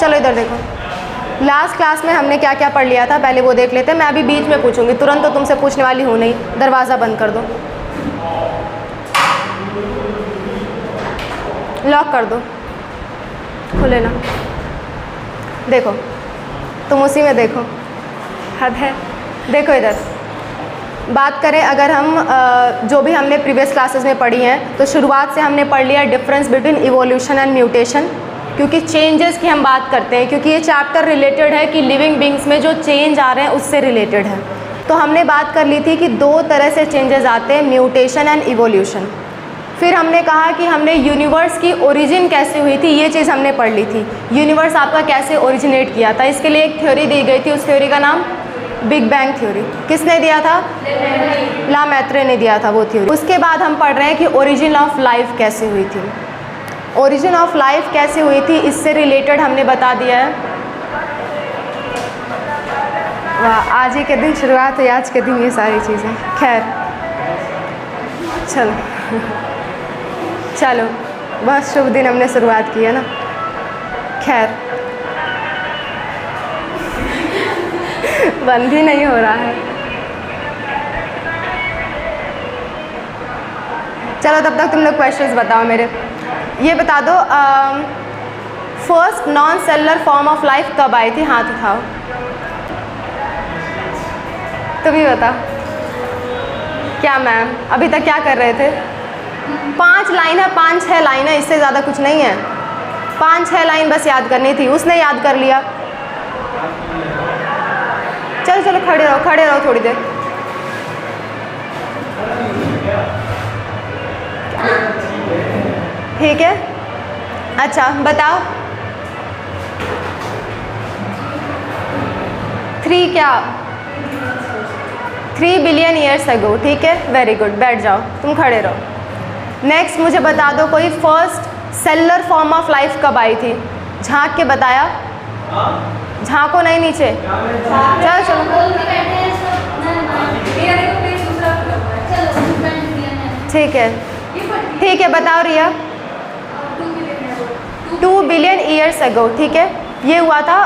चलो इधर देखो, लास्ट क्लास में हमने क्या क्या पढ़ लिया था पहले वो देख लेते हैं। मैं अभी बीच में पूछूंगी, तुरंत तो तुमसे पूछने वाली हूँ नहीं। दरवाज़ा बंद कर दो, लॉक कर दो, खुले ना। देखो तुम उसी में देखो, हद है। देखो इधर बात करें अगर हम जो भी हमने प्रीवियस क्लासेस में पढ़ी हैं, तो शुरुआत से हमने पढ़ लिया difference between evolution and mutation, क्योंकि चेंजेस की हम बात करते हैं, क्योंकि ये चैप्टर रिलेटेड है कि लिविंग बींग्स में जो चेंज आ रहे हैं उससे रिलेटेड है। तो हमने बात कर ली थी कि दो तरह से चेंजेस आते हैं, म्यूटेशन एंड इवोल्यूशन। फिर हमने कहा कि हमने यूनिवर्स की ओरिजिन कैसे हुई थी, ये चीज़ हमने पढ़ ली थी। यूनिवर्स आपका कैसे ओरिजिनेट किया था, इसके लिए एक थ्योरी दी गई थी, उस थ्योरी का नाम बिग बैंग थ्योरी। किसने दिया था? ला मैत्रे ने दिया था वो थ्योरी। उसके बाद हम पढ़ रहे हैं कि ओरिजिन ऑफ लाइफ कैसे हुई थी। ओरिजिन ऑफ लाइफ कैसे हुई थी इससे रिलेटेड हमने बता दिया है। वाह, आज ही के दिन शुरुआत है, आज के दिन ये सारी चीज़ें। खैर चलो चलो, बहुत शुभ दिन हमने शुरुआत की है ना। खैर बंद ही नहीं हो रहा है। चलो तब तक तुम लोग क्वेश्चंस बताओ मेरे। ये बता दो first non cellular form of life कब आई थी? हाथ उठाओ, तुम ही बताओ। क्या मैम अभी तक क्या कर रहे थे? 5 लाइन है, 5-6 लाइन है, इससे ज़्यादा कुछ नहीं है। 5-6 लाइन बस याद करनी थी, उसने याद कर लिया। चलो चलो खड़े रहो, खड़े रहो थोड़ी देर। ठीक है, अच्छा बताओ 3 बिलियन ईयर्स अगो। ठीक है, वेरी गुड, बैठ जाओ, तुम खड़े रहो। नेक्स्ट मुझे बता दो कोई first cellular form of life कब आई थी? झांक के बताया, झांको नहीं नीचे। चलो चलो ठीक है, ठीक है, बताओ रिया। 2 बिलियन ईयर्स अगो, ठीक है, ये हुआ था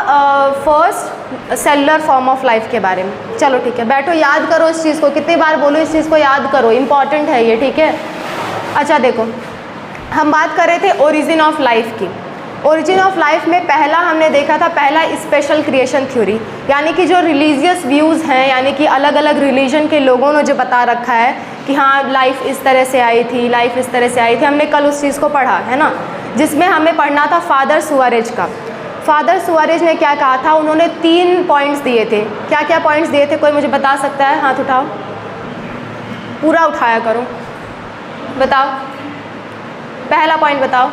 first cellular form of life के बारे में। चलो ठीक है, बैठो, याद करो इस चीज़ को। कितनी बार बोलो इस चीज़ को याद करो, इम्पॉर्टेंट है ये, ठीक है। अच्छा देखो, हम बात कर रहे थे ओरिजिन ऑफ लाइफ की। ओरिजिन ऑफ लाइफ में पहला हमने देखा था, पहला स्पेशल क्रिएशन थ्योरी, यानी कि जो रिलीजियस व्यूज़ हैं, यानी कि अलग अलग रिलीजन के लोगों ने जो बता रखा है कि हाँ लाइफ इस तरह से आई थी, लाइफ इस तरह से आई थी। हमने कल उस चीज़ को पढ़ा है ना, जिसमें हमें पढ़ना था फादर सुआरेज का। फादर सुआरेज ने क्या कहा था? उन्होंने 3 पॉइंट्स दिए थे। क्या क्या पॉइंट्स दिए थे, कोई मुझे बता सकता है? हाथ उठाओ, पूरा उठाया करो, बताओ। पहला पॉइंट बताओ।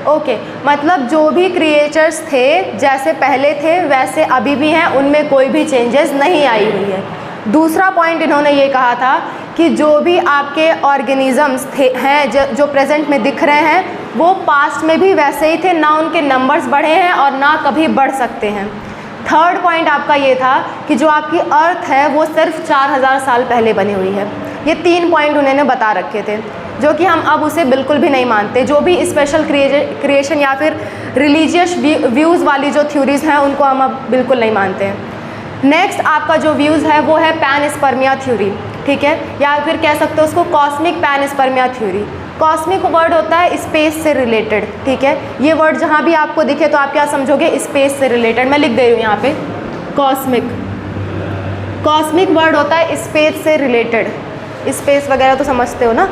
ओके, मतलब जो भी क्रिएचर्स थे जैसे पहले थे वैसे अभी भी हैं, उनमें कोई भी चेंजेस नहीं आई हुई है। दूसरा पॉइंट इन्होंने ये कहा था कि जो भी आपके ऑर्गेनिजम्स थे हैं जो प्रेजेंट में दिख रहे हैं वो पास्ट में भी वैसे ही थे, ना उनके नंबर्स बढ़े हैं और ना कभी बढ़ सकते हैं। थर्ड पॉइंट आपका ये था कि जो आपकी अर्थ है वो सिर्फ 4000 साल पहले बनी हुई है। ये 3 पॉइंट उन्होंने बता रखे थे, जो कि हम अब उसे बिल्कुल भी नहीं मानते। जो भी स्पेशल क्रिएशन या फिर रिलीजियस व्यूज़ वाली जो थ्योरीज़ हैं उनको हम अब बिल्कुल नहीं मानते हैं। नेक्स्ट आपका जो व्यूज़ है वो है पैनस्पर्मिया थ्योरी, ठीक है, या फिर कह सकते हो उसको cosmic panspermia theory. Cosmic word होता है स्पेस से रिलेटेड, ठीक है। ये वर्ड जहाँ भी आपको दिखे तो आप क्या समझोगे? स्पेस से रिलेटेड। मैं लिख दे रही हूँ यहाँ पे कॉस्मिक। कॉस्मिक वर्ड होता है स्पेस से रिलेटेड, स्पेस वगैरह तो समझते हो ना।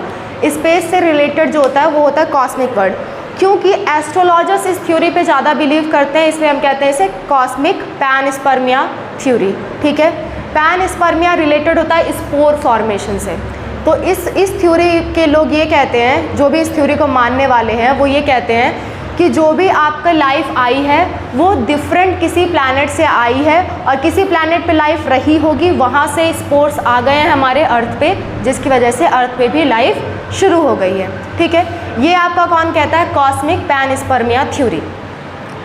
स्पेस से रिलेटेड जो होता है वो होता है कॉस्मिक वर्ड। क्योंकि एस्ट्रोलॉजर्स इस थ्योरी पे ज़्यादा बिलीव करते हैं, इसलिए हम कहते हैं इसे कॉस्मिक पैनस्पर्मिया थ्योरी, ठीक है। पैनस्पर्मिया रिलेटेड होता है स्पोर फॉर्मेशन से। तो इस थ्योरी के लोग ये कहते हैं, जो भी इस थ्योरी को मानने वाले हैं वो ये कहते हैं कि जो भी आपका लाइफ आई है वो डिफरेंट किसी प्लैनेट से आई है और किसी प्लैनेट पे लाइफ रही होगी, वहाँ से स्पोर्स आ गए हैं हमारे अर्थ पे, जिसकी वजह से अर्थ पे भी लाइफ शुरू हो गई है, ठीक है। ये आपका कौन कहता है? Cosmic panspermia theory.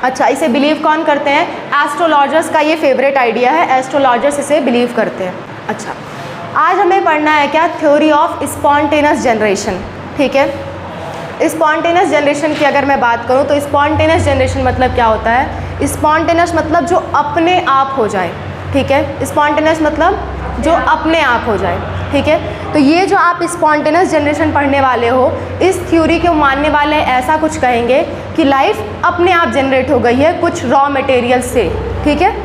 अच्छा, इसे बिलीव कौन करते हैं? एस्ट्रोलॉजर्स का ये फेवरेट आइडिया है, एस्ट्रोलॉजर्स इसे बिलीव करते हैं। अच्छा, आज हमें पढ़ना है क्या, थ्योरी ऑफ स्पॉन्टेनियस जनरेशन। ठीक है, स्पॉन्टेनियस जनरेशन की अगर मैं बात करूँ तो स्पॉन्टेनियस जनरेशन मतलब क्या होता है, स्पॉन्टेनियस मतलब जो अपने आप हो जाए। ठीक है, स्पॉन्टेनियस मतलब जो अपने आप हो जाए। ठीक है, तो ये जो आप स्पॉन्टेनियस जनरेशन पढ़ने वाले हो, इस थ्योरी को मानने वाले ऐसा कुछ कहेंगे कि लाइफ अपने आप जनरेट हो गई है कुछ रॉ मटेरियल्स से। ठीक है,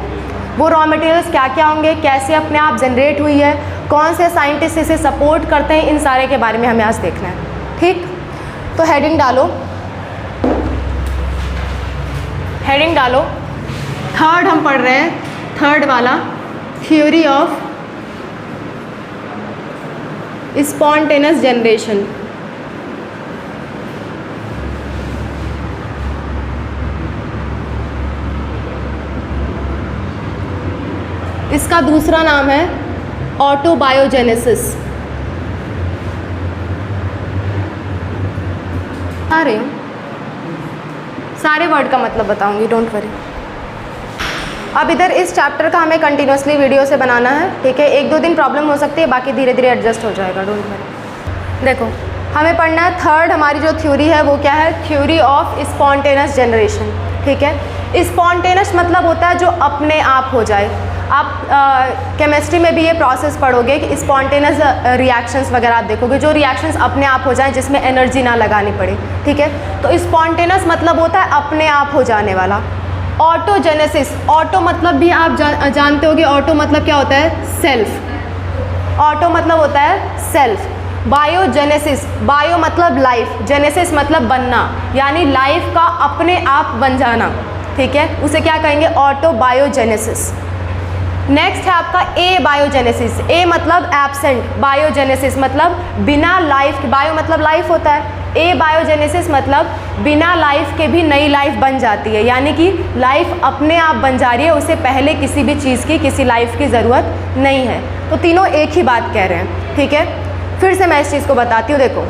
वो रॉ मटेरियल्स क्या क्या होंगे, कैसे अपने आप जनरेट हुई है, कौन से साइंटिस्ट इसे सपोर्ट करते हैं, इन सारे के बारे में हमें आज देखना है। ठीक, तो हेडिंग डालो, हेडिंग डालो। थर्ड हम पढ़ रहे हैं, थर्ड वाला, थ्योरी ऑफ स्पॉन्टेनियस जनरेशन। इसका दूसरा नाम है ऑटोबायोजेनेसिस। आ रही हूँ, सारे वर्ड का मतलब बताऊंगी, डोंट वरी। अब इधर इस चैप्टर का हमें कंटिन्यूसली वीडियो से बनाना है। ठीक है, एक दो दिन प्रॉब्लम हो सकती है, बाकी धीरे धीरे एडजस्ट हो जाएगा, डोंट वरी। देखो, हमें पढ़ना है थर्ड, हमारी जो थ्योरी है वो क्या है, थ्योरी ऑफ स्पॉन्टेनियस जनरेशन। ठीक है, स्पॉन्टेनियस मतलब होता है जो अपने आप हो जाए। आप केमिस्ट्री में भी ये प्रोसेस पढ़ोगे कि स्पॉन्टेनियस रिएक्शंस वगैरह आप देखोगे, जो रिएक्शंस अपने आप हो जाएं जिसमें एनर्जी ना लगानी पड़े। ठीक है, तो स्पॉन्टेनियस मतलब होता है अपने आप हो जाने वाला। ऑटोजेनेसिस, ऑटो मतलब भी आप जानते होगे, ऑटो मतलब क्या होता है, सेल्फ। ऑटो मतलब होता है सेल्फ। बायोजेनेसिस, बायो मतलब लाइफ, जेनेसिस मतलब बनना, यानी लाइफ का अपने आप बन जाना। ठीक है, उसे क्या कहेंगे, ऑटो बायोजेनेसिस। नेक्स्ट है आपका ए बायोजेनेसिस। ए मतलब एब्सेंट, बायोजेनेसिस मतलब बिना लाइफ, बायो मतलब लाइफ होता है, ए बायोजेनेसिस मतलब बिना लाइफ के भी नई लाइफ बन जाती है, यानी कि लाइफ अपने आप बन जा रही है, उसे पहले किसी भी चीज़ की, किसी लाइफ की ज़रूरत नहीं है। तो तीनों एक ही बात कह रहे हैं। ठीक है, फिर से मैं इस चीज़ को बताती हूँ। देखो,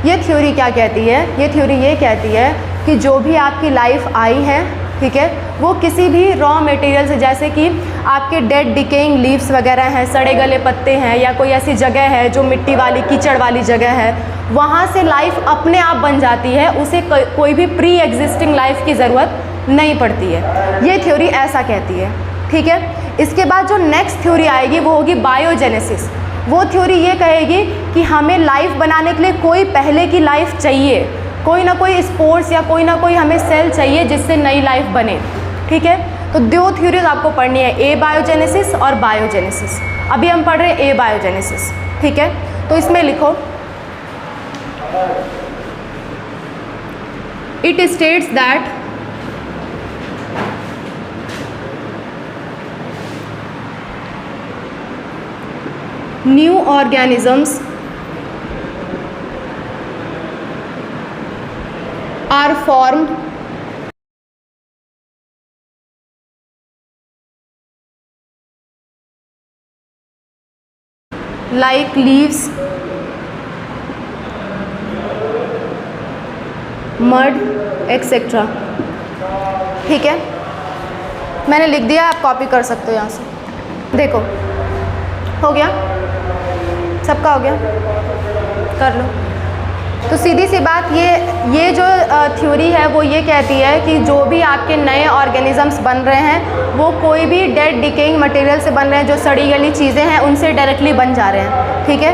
ये थ्योरी क्या कहती है, ये थ्योरी ये कहती है कि जो भी आपकी लाइफ आई है, ठीक है, वो किसी भी रॉ मटेरियल से, जैसे कि आपके डेड डिकेइंग लीव्स वगैरह हैं, सड़े गले पत्ते हैं, या कोई ऐसी जगह है जो मिट्टी वाली कीचड़ वाली जगह है, वहाँ से लाइफ अपने आप बन जाती है, उसे कोई भी प्री एग्जिस्टिंग लाइफ की ज़रूरत नहीं पड़ती है। ये थ्योरी ऐसा कहती है। ठीक है, इसके बाद जो नेक्स्ट थ्योरी आएगी वो होगी बायोजेनेसिस। वो थ्योरी ये कहेगी कि हमें लाइफ बनाने के लिए कोई पहले की लाइफ चाहिए, कोई ना कोई स्पोर्स या कोई ना कोई हमें सेल चाहिए जिससे नई लाइफ बने। ठीक है, तो दो थ्योरीज आपको पढ़नी है, ए बायोजेनेसिस और बायोजेनेसिस। अभी हम पढ़ रहे हैं ए बायोजेनेसिस। ठीक है, तो इसमें लिखो, it states that new organisms are formed like leaves, mud, etc. ठीक है, मैंने लिख दिया, आप कॉपी कर सकते हो यहाँ से। देखो, हो गया, सबका हो गया, कर लो। तो सीधी सी बात, ये जो थ्योरी है वो ये कहती है कि जो भी आपके नए ऑर्गेनिजम्स बन रहे हैं वो कोई भी डेड डिकेइंग मटेरियल से बन रहे हैं, जो सड़ी गली चीज़ें हैं उनसे डायरेक्टली बन जा रहे हैं। ठीक है,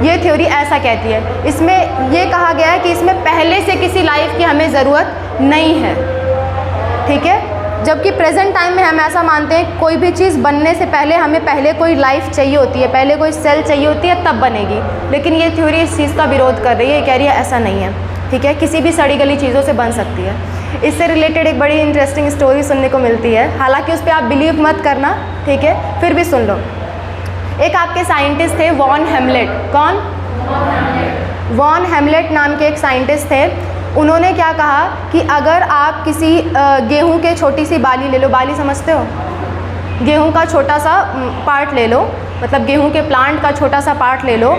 ये थ्योरी ऐसा कहती है। इसमें ये कहा गया है कि इसमें पहले से किसी लाइफ की हमें ज़रूरत नहीं है। ठीक है, जबकि प्रेजेंट टाइम में हम ऐसा मानते हैं कोई भी चीज़ बनने से पहले हमें पहले कोई लाइफ चाहिए होती है, पहले कोई सेल चाहिए होती है, तब बनेगी। लेकिन ये थ्योरी इस चीज़ का विरोध कर रही है, कह रही है ऐसा नहीं है। ठीक है, किसी भी सड़ी गली चीज़ों से बन सकती है। इससे रिलेटेड एक बड़ी इंटरेस्टिंग स्टोरी सुनने को मिलती है, हालांकि उस पर आप बिलीव मत करना, ठीक है, फिर भी सुन लो। एक आपके साइंटिस्ट थे वॉन हेमलेट। कौन? वॉन हेमलेट नाम के एक साइंटिस्ट थे। उन्होंने क्या कहा कि अगर आप किसी गेहूं के छोटी सी बाली ले लो, बाली समझते हो, गेहूं का छोटा सा पार्ट ले लो, मतलब गेहूं के प्लांट का छोटा सा पार्ट ले लो,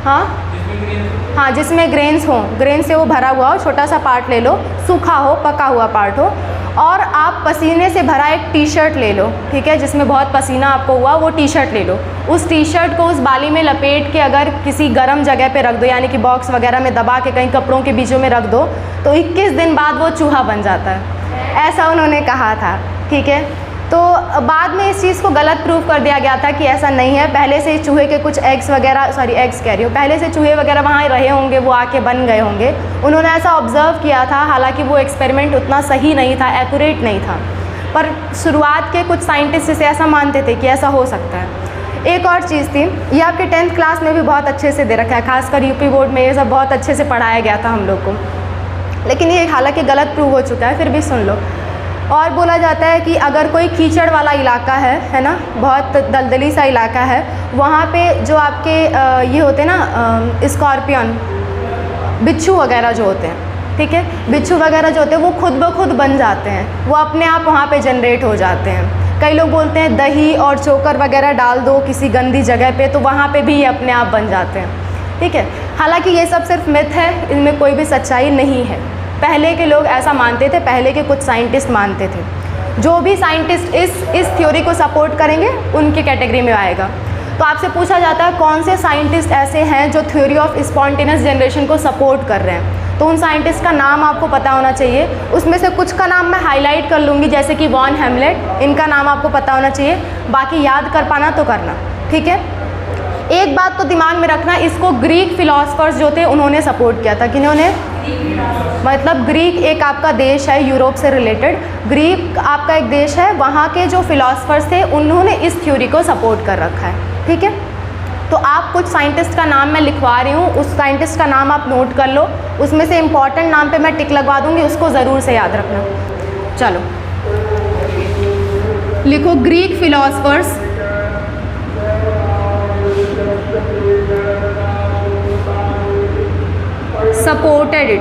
हाँ, जिसमें ग्रेन्स हो, ग्रेन से वो भरा हुआ हो, छोटा सा पार्ट ले लो, सूखा हो, पका हुआ पार्ट हो, और आप पसीने से भरा एक टी शर्ट ले लो, ठीक है, जिसमें बहुत पसीना आपको हुआ, वो टी शर्ट ले लो, उस टी शर्ट को उस बाली में लपेट के अगर किसी गर्म जगह पे रख दो, यानी कि बॉक्स वगैरह में दबा के कहीं कपड़ों के बीचों में रख दो, तो 21 दिन बाद वो चूहा बन जाता है, ऐसा उन्होंने कहा था। ठीक है, तो बाद में इस चीज़ को गलत प्रूव कर दिया गया था कि ऐसा नहीं है। पहले से ही चूहे के कुछ एग्स वगैरह, सॉरी एग्स कह रही हूँ, पहले से चूहे वगैरह वहाँ रहे होंगे, वो आके बन गए होंगे, उन्होंने ऐसा ऑब्ज़र्व किया था। हालांकि वो एक्सपेरिमेंट उतना सही नहीं था, एक्यूरेट नहीं था, पर शुरुआत के कुछ साइंटिस्ट इसे ऐसा मानते थे कि ऐसा हो सकता है। एक और चीज़ थी, ये आपके 10th क्लास में भी बहुत अच्छे से दे रखा है, खासकर यूपी बोर्ड में ये सब बहुत अच्छे से पढ़ाया गया था हम लोग को, लेकिन ये हालांकि गलत प्रूव हो चुका है, फिर भी सुन लो। और बोला जाता है कि अगर कोई कीचड़ वाला इलाका है ना, बहुत दलदली सा इलाका है, वहाँ पे जो आपके ये होते हैं ना स्कॉर्पियन, बिच्छू वगैरह जो होते हैं, ठीक है, बिच्छू वगैरह जो होते हैं वो खुद ब खुद बन जाते हैं, वो अपने आप वहाँ पे जनरेट हो जाते हैं। कई लोग बोलते हैं दही और चोकर वगैरह डाल दो किसी गंदी जगह पे, तो वहाँ पे भी ये अपने आप बन जाते हैं। ठीक है, हालांकि ये सब सिर्फ मिथ है, इनमें कोई भी सच्चाई नहीं है। पहले के लोग ऐसा मानते थे, पहले के कुछ साइंटिस्ट मानते थे। जो भी साइंटिस्ट इस थ्योरी को सपोर्ट करेंगे उनकी कैटेगरी में आएगा। तो आपसे पूछा जाता है कौन से साइंटिस्ट ऐसे हैं जो थ्योरी ऑफ स्पॉन्टेनियस जनरेशन को सपोर्ट कर रहे हैं, तो उन साइंटिस्ट का नाम आपको पता होना चाहिए। उसमें से कुछ का नाम मैं हाईलाइट कर लूँगी, जैसे कि वॉन हेमलेट, इनका नाम आपको पता होना चाहिए, बाकी याद कर पाना तो करना। ठीक है, एक बात तो दिमाग में रखना, इसको ग्रीक फिलोसफर्स जो थे उन्होंने सपोर्ट किया था। किन्होंने? मतलब ग्रीक एक आपका देश है यूरोप से रिलेटेड, ग्रीक आपका एक देश है, वहाँ के जो फिलोसफर्स थे उन्होंने इस थ्योरी को सपोर्ट कर रखा है। ठीक है, तो आप कुछ साइंटिस्ट का नाम मैं लिखवा रही हूँ, उस साइंटिस्ट का नाम आप नोट कर लो, उसमें से इम्पॉर्टेंट नाम पे मैं टिक लगवा दूँगी, उसको ज़रूर से याद रखना। चलो लिखो, ग्रीक फिलोसफर्स सपोर्टेड इट।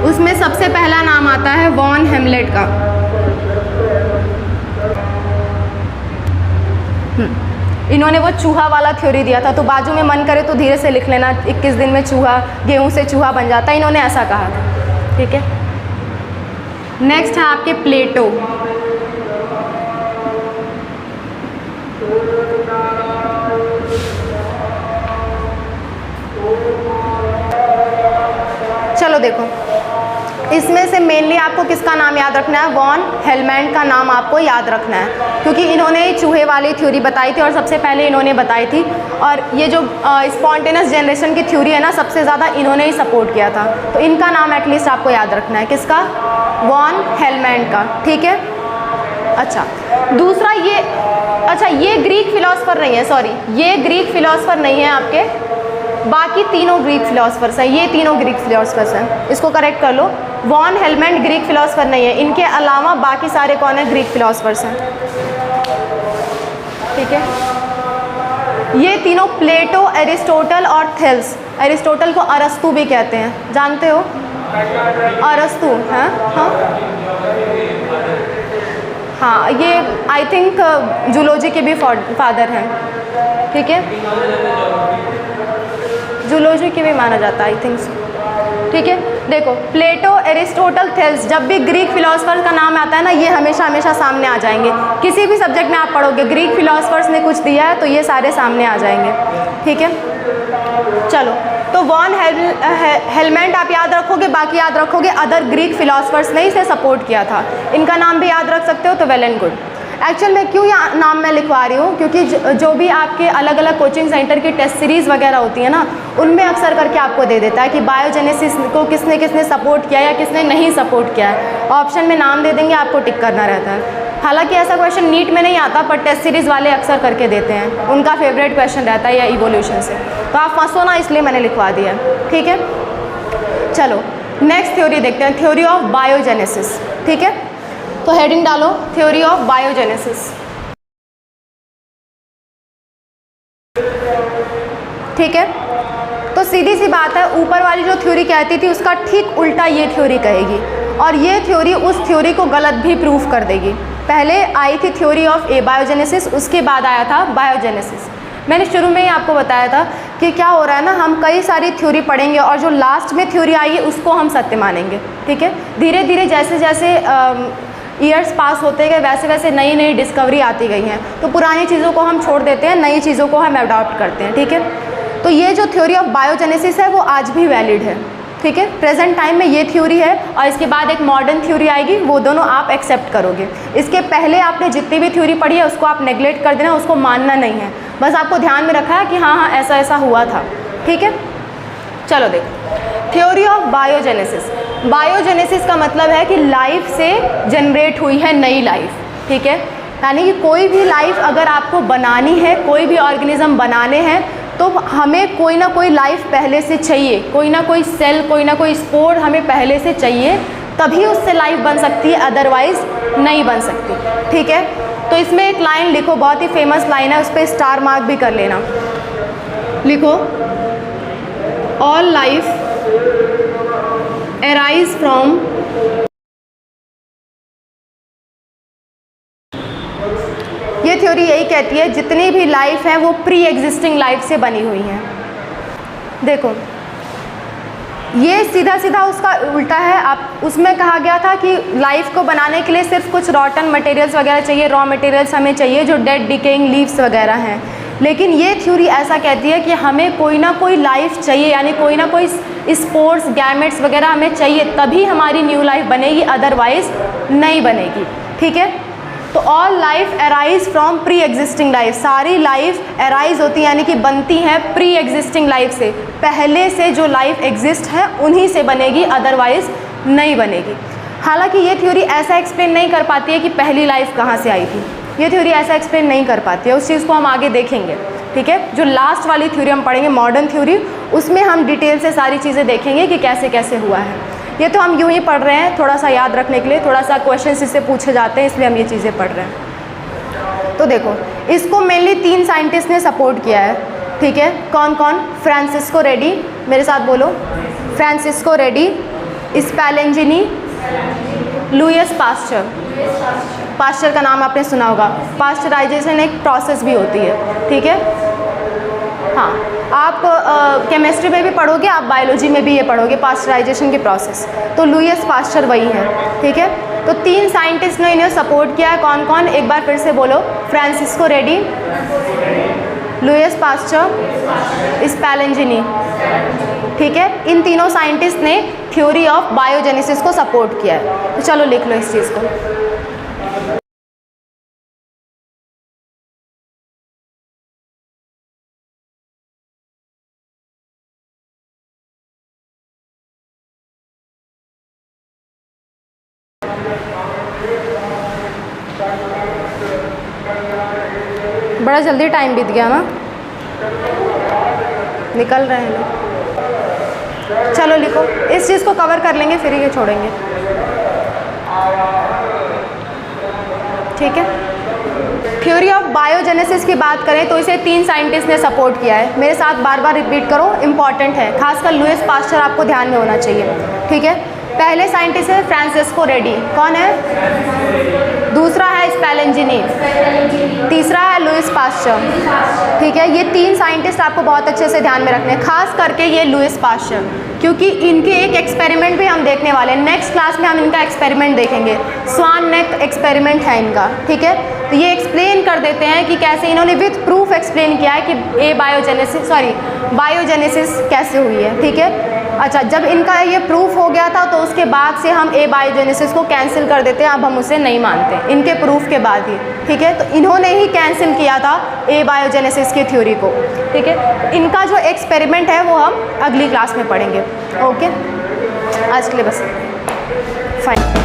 उसमें सबसे पहला नाम आता है वॉन हेमलेट का। इन्होंने वो चूहा वाला थ्योरी दिया था, तो बाजू में मन करे तो धीरे से लिख लेना, 21 दिन में चूहा, गेहूं से चूहा बन जाता है, इन्होंने ऐसा कहा था। ठीक है, नेक्स्ट है आपके प्लेटो। चलो देखो, इसमें से मेनली आपको किसका नाम याद रखना है? वॉन हेलमेंट का नाम आपको याद रखना है, क्योंकि इन्होंने चूहे वाली थ्योरी बताई थी और सबसे पहले इन्होंने बताई थी। और ये जो स्पॉन्टेनियस जनरेशन की थ्योरी है ना, सबसे ज़्यादा इन्होंने ही सपोर्ट किया था, तो इनका नाम एटलीस्ट आपको याद रखना है। किसका? वॉन हेलमेंट का। ठीक है, अच्छा दूसरा ये, अच्छा ये ग्रीक फिलोसफर नहीं है, सॉरी ये ग्रीक फिलोसफर नहीं है आपके, बाकी तीनों ग्रीक फिलोसफर्स हैं, ये तीनों ग्रीक फिलोसफर्स हैं, इसको करेक्ट कर लो। वॉन हेलमेंट ग्रीक फिलोसफर नहीं है, इनके अलावा बाकी सारे कौन है? ग्रीक फिलोसफर्स हैं। ठीक है, ये तीनों प्लेटो, एरिस्टोटल और थेल्स। एरिस्टोटल को अरस्तु भी कहते हैं, जानते हो? अरस्तु हैं, हाँ हाँ, ये आई थिंक जूलॉजी के भी फादर हैं। ठीक है, जूलॉजी के भी माना जाता है आई थिंक सो। ठीक है, देखो प्लेटो, एरिस्टोटल, थेल्स, जब भी ग्रीक फिलोसफर का नाम आता है ना, ये हमेशा हमेशा सामने आ जाएंगे। किसी भी सब्जेक्ट में आप पढ़ोगे, ग्रीक फिलोसफर्स ने कुछ दिया है तो ये सारे सामने आ जाएंगे। ठीक है, चलो तो वॉन हेलमेंट आप याद रखोगे, बाकी याद रखोगे अदर ग्रीक फिलोसफर्स ने इसे सपोर्ट किया था, इनका नाम भी याद रख सकते हो, तो वेल एंड गुड। एक्चुअल में क्यों यहाँ नाम मैं लिखवा रही हूँ, क्योंकि जो भी आपके अलग अलग कोचिंग सेंटर की टेस्ट सीरीज़ वगैरह होती है ना, उनमें अक्सर करके आपको दे देता है कि बायोजेनेसिस को किसने किसने सपोर्ट किया या किसने नहीं सपोर्ट किया है। ऑप्शन में नाम दे देंगे, आपको टिक करना रहता है। हालांकि ऐसा क्वेश्चन नीट में नहीं आता, पर टेस्ट सीरीज़ वाले अक्सर करके देते हैं, उनका फेवरेट क्वेश्चन रहता है या इवोल्यूशन से, तो आप फंसो ना, इसलिए मैंने लिखवा दिया। ठीक है, चलो नेक्स्ट थ्योरी देखते हैं, थ्योरी ऑफ बायोजेनेसिस। ठीक है, तो हेडिंग डालो, थ्योरी ऑफ बायोजेनेसिस। ठीक है, तो सीधी सी बात है, ऊपर वाली जो थ्योरी कहती थी उसका ठीक उल्टा ये थ्योरी कहेगी, और ये थ्योरी उस थ्योरी को गलत भी प्रूफ कर देगी। पहले आई थी थ्योरी ऑफ बायोजेनेसिस, उसके बाद आया था बायोजेनेसिस। मैंने शुरू में ही आपको बताया था कि क्या हो रहा है ना, हम कई सारी थ्योरी पढ़ेंगे और जो लास्ट में थ्योरी आई है उसको हम सत्य मानेंगे। ठीक है, धीरे धीरे जैसे जैसे ईयर्स पास होते गए वैसे वैसे नई नई डिस्कवरी आती गई हैं, तो पुरानी चीज़ों को हम छोड़ देते हैं, नई चीज़ों को हम अडॉप्ट करते हैं। ठीक है, तो ये जो थ्योरी ऑफ बायोजेनेसिस है वो आज भी वैलिड है। ठीक है, प्रेजेंट टाइम में ये थ्योरी है और इसके बाद एक मॉडर्न थ्योरी आएगी, वो दोनों आप एक्सेप्ट करोगे। इसके पहले आपने जितनी भी थ्योरी पढ़ी है उसको आप नेग्लेक्ट कर देना, उसको मानना नहीं है, बस आपको ध्यान में रखा है कि हाँ हाँ ऐसा ऐसा हुआ था। ठीक है, चलो देखो थ्योरी ऑफ बायोजेनेसिस। बायोजेनेसिस का मतलब है कि लाइफ से जनरेट हुई है नई लाइफ। ठीक है, यानी कि कोई भी लाइफ अगर आपको बनानी है, कोई भी ऑर्गेनिज्म बनाने हैं, तो हमें कोई ना कोई लाइफ पहले से चाहिए, कोई ना कोई सेल, कोई ना कोई स्पोर हमें पहले से चाहिए, तभी उससे लाइफ बन सकती है, अदरवाइज नहीं बन सकती। ठीक है, तो इसमें एक लाइन लिखो, बहुत ही फेमस लाइन है, उस पर स्टार मार्क भी कर लेना। लिखो, ऑल लाइफ अराइज फ्रॉम ये थ्योरी यही कहती है जितनी भी लाइफ है वो प्री एग्जिस्टिंग लाइफ से बनी हुई है। देखो ये सीधा सीधा उसका उल्टा है। आप उसमें कहा गया था कि लाइफ को बनाने के लिए सिर्फ कुछ रॉटन मटेरियल्स वगैरह चाहिए, रॉ मटेरियल्स हमें चाहिए जो डेड डिकेइंग लीव्स वगैरह हैं, लेकिन ये थ्योरी ऐसा कहती है कि हमें कोई ना कोई लाइफ चाहिए, यानी कोई ना कोई स्पोर्स गैमेट्स वगैरह हमें चाहिए, तभी हमारी न्यू लाइफ बनेगी, अदरवाइज नहीं बनेगी। ठीक है, तो all life arise from pre existing life, सारी लाइफ अराइज होती है यानी कि बनती हैं प्री एग्जिस्टिंग लाइफ से, पहले से जो लाइफ एग्जिस्ट है उन्हीं से बनेगी, अदरवाइज नहीं बनेगी। हालांकि ये थ्योरी ऐसा एक्सप्लेन नहीं कर पाती है कि पहली लाइफ कहाँ से आई थी, ये थ्योरी ऐसा एक्सप्लेन नहीं कर पाती है, उस चीज़ को हम आगे देखेंगे। ठीक है, जो लास्ट वाली थ्योरी हम पढ़ेंगे मॉडर्न थ्योरी, उसमें हम डिटेल से सारी चीज़ें देखेंगे कि कैसे कैसे हुआ है। ये तो हम यूँ ही पढ़ रहे हैं थोड़ा सा याद रखने के लिए, थोड़ा सा क्वेश्चंस इससे पूछे जाते हैं, इसलिए हम ये चीज़ें पढ़ रहे हैं। तो देखो इसको मेनली 3 साइंटिस्ट ने सपोर्ट किया है। ठीक है, कौन कौन? फ्रांसिस्को रेडी, मेरे साथ बोलो, Francisco ready, Spallanzani, Louis Pasteur. Pasteur का नाम आपने सुना होगा, पास्चराइजेशन एक प्रोसेस भी होती है। ठीक है, हाँ आप केमिस्ट्री में भी पढ़ोगे, आप बायोलॉजी में भी ये पढ़ोगे पास्चराइजेशन की प्रोसेस, तो लुईस पास्चर वही है। ठीक है, तो 3 साइंटिस्ट ने इन्हें सपोर्ट किया है, कौन कौन? एक बार फिर से बोलो, फ्रांसिस्को रेडी, लुईस पास्चर, स्पैलेंजिनी। ठीक है, इन तीनों साइंटिस्ट ने थ्योरी ऑफ बायोजेनेसिस को सपोर्ट किया है। तो चलो लिख लो इस चीज़ को। बड़ा जल्दी टाइम बीत गया ना, निकल रहे हैं लोग। चलो लिखो, इस चीज़ को कवर कर लेंगे फिर ये छोड़ेंगे। ठीक है, थ्योरी ऑफ बायोजेनेसिस की बात करें तो इसे 3 साइंटिस्ट ने सपोर्ट किया है। मेरे साथ बार बार रिपीट करो, इंपॉर्टेंट है, खासकर लुईस पास्चर आपको ध्यान में होना चाहिए। ठीक है, पहले साइंटिस्ट है फ्रांसिस्को रेडी, कौन है? दूसरा है स्पैलेंजिनी, तीसरा है लुईस पास्चर। ठीक है, ये 3 साइंटिस्ट आपको बहुत अच्छे से ध्यान में रखने हैं, खास करके ये लुईस पास्चर, क्योंकि इनके एक एक्सपेरिमेंट भी हम देखने वाले हैं। नेक्स्ट क्लास में हम इनका एक्सपेरिमेंट देखेंगे, स्वान नेक एक्सपेरिमेंट है इनका। ठीक है, तो ये एक्सप्लेन कर देते हैं कि कैसे इन्होंने विथ प्रूफ एक्सप्लेन किया है कि बायोजेनेसिस कैसे हुई है। ठीक है, अच्छा, जब इनका ये प्रूफ हो गया था तो उसके बाद से हम बायोजेनेसिस को कैंसिल कर देते हैं, अब हम उसे नहीं मानते इनके प्रूफ के बाद ही। ठीक है, तो इन्होंने ही कैंसिल किया था बायोजेनेसिस की थ्योरी को। ठीक है, इनका जो एक्सपेरिमेंट है वो हम अगली क्लास में पढ़ेंगे। ओके, आज के लिए बस फाइन।